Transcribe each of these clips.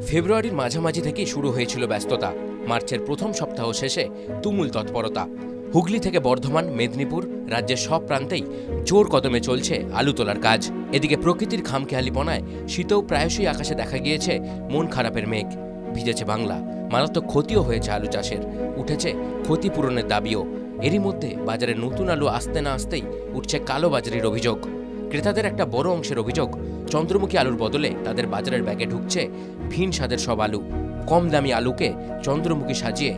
ফেব্রুয়ারির মাঝামাঝি থেকেই শুরু হয়েছিল ব্যস্ততা। মার্চের প্রথম সপ্তাহ শেষে তুমুল তৎপরতা। হুগলি থেকে বর্ধমান, মেদিনীপুর, রাজ্যের সব প্রান্তেই জোর কদমে চলছে আলু তোলার কাজ। এদিকে প্রকৃতির খামখেয়ালিপনায় শীতেও প্রায়শই আকাশে দেখা গিয়েছে মন খারাপের মেঘ। ভিজেছে বাংলা, মারাত্মক ক্ষতিও হয়েছে আলু চাষের, উঠেছে ক্ষতিপূরণের দাবিও। এরই মধ্যে বাজারে নতুন আলু আসতে না আসতেই উঠছে কালোবাজারির অভিযোগ। ক্রেতাদের একটা বড় অংশের অভিযোগ, চন্দ্রমুখী আলুর বদলে তাদের বাজারের ব্যাগে ঢুকছে ভিন স্বাদের সব আলু। কম দামি আলুকে চন্দ্রমুখী সাজিয়ে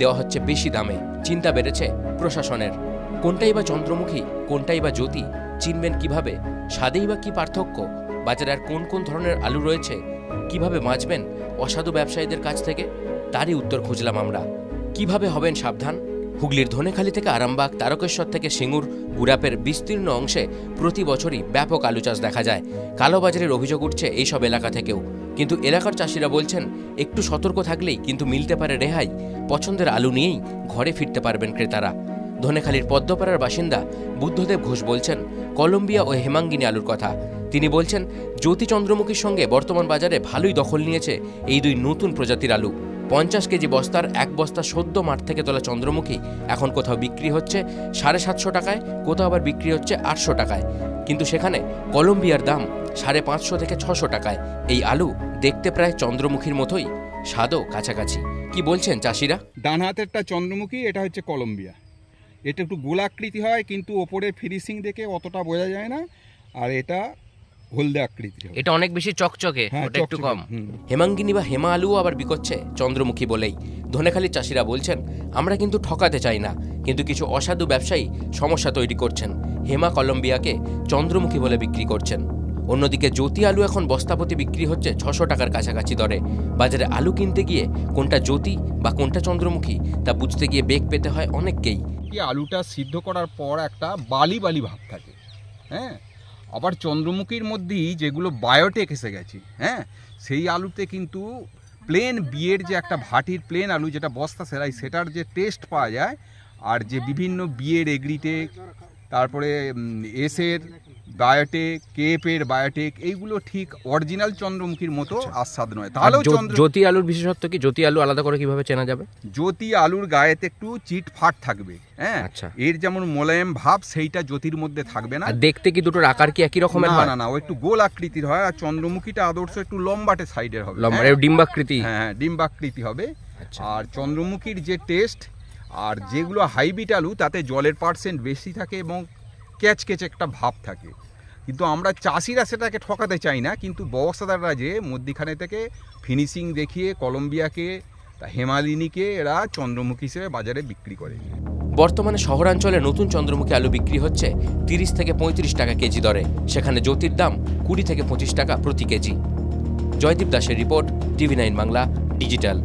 দেওয়া হচ্ছে বেশি দামে। চিন্তা বেড়েছে প্রশাসনের। কোনটাই বা চন্দ্রমুখী, কোনটাই বা জ্যোতি, চিনবেন কিভাবে? স্বাদেই বা কি পার্থক্য? বাজারে আর কোন কোন ধরনের আলু রয়েছে? কিভাবে বাঁচবেন অসাধু ব্যবসায়ীদের কাছ থেকে? তারই উত্তর খুঁজলাম আমরা। কিভাবে হবেন সাবধান? হুগলির ধনেখালি থেকে আরামবাগ, তারকেশ্বর থেকে সিঙ্গুর, গুড়াপের বিস্তীর্ণ অংশে প্রতি বছরই ব্যাপক আলু চাষ দেখা যায়। কালোবাজারের অভিযোগ উঠছে এইসব এলাকা থেকেও। কিন্তু এলাকার চাষিরা বলছেন, একটু সতর্ক থাকলেই কিন্তু মিলতে পারে রেহাই। পছন্দের আলু নিয়েই ঘরে ফিরতে পারবেন ক্রেতারা। ধনেখালির পদ্মপাড়ার বাসিন্দা বুদ্ধদেব ঘোষ বলছেন কলম্বিয়া ও হেমাঙ্গিনী আলুর কথা। তিনি বলছেন, জ্যোতি চন্দ্রমুখীর সঙ্গে বর্তমান বাজারে ভালোই দখল নিয়েছে এই দুই নতুন প্রজাতির আলু। 50 কেজি বস্তার এক বস্তা সদ্য মাঠ থেকে তোলা চন্দ্রমুখী এখন কোথাও বিক্রি হচ্ছে 750 টাকায়, কোথাও আবার বিক্রি হচ্ছে 800 টাকায়। কিন্তু সেখানে কলম্বিয়ার দাম 550 থেকে 600 টাকায়। এই আলু দেখতে প্রায় চন্দ্রমুখীর মতোই, স্বাদও কাছাকাছি। কি বলছেন চাষিরা? ডান হাতেরটা চন্দ্রমুখী, এটা হচ্ছে কলম্বিয়া। এটা একটু গোলাকৃতি হয়, কিন্তু ওপরে ফিনিশিং দেখে অতটা বোঝা যায় না। আর এটা হলদে আকৃতি, এটা অনেক বেশি চকচকে, ওটা একটু কম। হেমাঙ্গিনী বা হেমা আলুও আবার বিকোচ্ছে চন্দ্রমুখী বলেই। ধনেখালির চাষিরা বলছেন, আমরা কিন্তু ঠকাতে চাই না, কিন্তু কিছু অসাধু ব্যবসায়ী সমস্যা তৈরি করছেন। হেমা কলম্বিয়াকে চন্দ্রমুখী বলে বিক্রি করছেন। অন্যদিকে জ্যোতি আলু এখন বস্তাপতি বিক্রি হচ্ছে 600 টাকার কাছাকাছি দরে। বাজারে আলু কিনতে গিয়ে কোনটা জ্যোতি বা কোনটা চন্দ্রমুখী তা বুঝতে গিয়ে বেগ পেতে হয় অনেককেই। আলুটা সিদ্ধ করার পর একটা বালি বালি ভাব থাকে, হ্যাঁ। আবার চন্দ্রমুখীর মধ্যেই যেগুলো বায়োটেক এসে গেছে, হ্যাঁ, সেই আলুতে কিন্তু প্লেন বিয়ের যে একটা ভাটির প্লেন আলু যেটা বস্তা সেরাই, সেটার যে টেস্ট পাওয়া যায়, আর যে বিভিন্ন বিয়ের এগ্রিটেক, তারপরে এসের বায়োটেক, কেপের বায়োটেক, এইগুলো ঠিক অরিজিনাল চন্দ্রমুখীর মতো আস্বাদ নয়। তাহলেও জ্যোতি আলুর বিশেষত্ব কি? জ্যোতি আলু আলাদা করে কিভাবে চেনা যাবে? জ্যোতি আলুর গায়েতে একটু চিট ফাট থাকবে, হ্যাঁ। আচ্ছা, এর যেমন মোলায়েম ভাব সেইটা জ্যোতির মধ্যে থাকবে না। দেখতে কি দুটোর আকার কি একই রকমের? না না, ও একটু গোল আকৃতির হয়। আর চন্দ্রমুখীটা আদর্শ একটু লম্বাটে সাইডের হবে, ডিম্বাকৃতি। হ্যাঁ, ডিম্বাকৃতি হবে। আর চন্দ্রমুখীর যে টেস্ট, আর যেগুলো হাইব্রিড আলু তাতে জলের পার্সেন্ট বেশি থাকে এবং ক্যাচকেচে একটা ভাব থাকে। কিন্তু আমরা চাষিরা সেটাকে ঠকাতে চাই না, কিন্তু ব্যবসাদাররা যে মধ্যিখানে থেকে ফিনিশিং দেখিয়ে কলম্বিয়াকে, হেমালিনীকে এরা চন্দ্রমুখী হিসেবে বাজারে বিক্রি করে। বর্তমানে শহরাঞ্চলে নতুন চন্দ্রমুখী আলু বিক্রি হচ্ছে 30 থেকে 35 টাকা কেজি দরে। সেখানে জ্যোতির দাম 20 থেকে 25 টাকা প্রতি কেজি। জয়দীপ দাসের রিপোর্ট, TV9 বাংলা ডিজিটাল।